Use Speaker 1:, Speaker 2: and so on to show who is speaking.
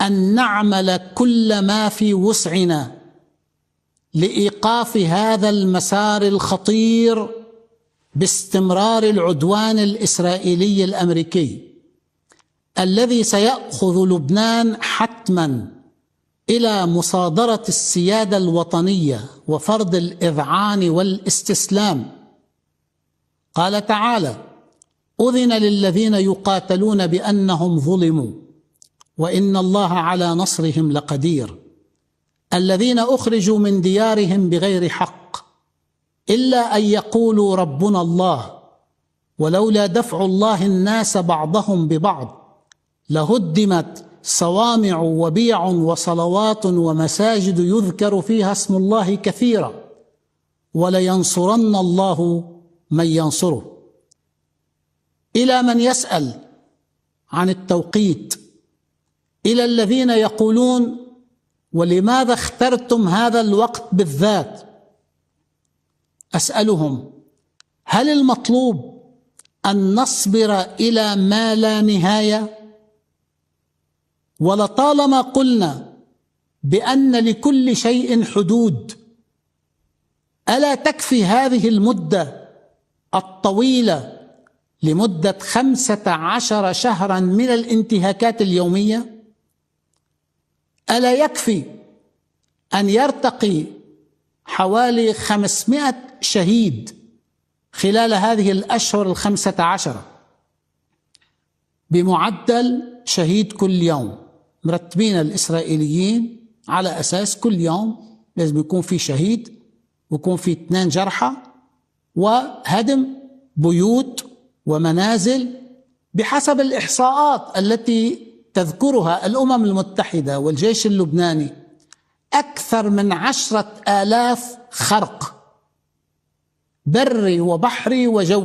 Speaker 1: أن نعمل كل ما في وسعنا لإيقاف هذا المسار الخطير باستمرار العدوان الإسرائيلي الأمريكي الذي سيأخذ لبنان حتما إلى مصادرة السيادة الوطنية وفرض الإذعان والاستسلام. قال تعالى: أذن للذين يقاتلون بأنهم ظلموا وإن الله على نصرهم لقدير، الذين أخرجوا من ديارهم بغير حق إلا أن يقولوا ربنا الله ولولا دفع الله الناس بعضهم ببعض لهدمت صوامع وبيع وصلوات ومساجد يذكر فيها اسم الله كثيرا ولينصرن الله من ينصره. إلى من يسأل عن التوقيت، إلى الذين يقولون: ولماذا اخترتم هذا الوقت بالذات؟ أسألهم: هل المطلوب أن نصبر إلى ما لا نهاية؟ ولطالما قلنا بأن لكل شيء حدود، ألا تكفي هذه المدة الطويلة لمدة 15 شهرا من الانتهاكات اليومية؟ ألا يكفي أن يرتقي حوالي 500 شهيد خلال هذه الأشهر 15 بمعدل شهيد كل يوم؟ مرتبين الإسرائيليين على أساس كل يوم لازم يكون في شهيد ويكون في 2 جرحى وهدم بيوت ومنازل بحسب الإحصاءات التي تذكرها الأمم المتحدة والجيش اللبناني. أكثر من 10,000 خرق بري وبحري وجوي.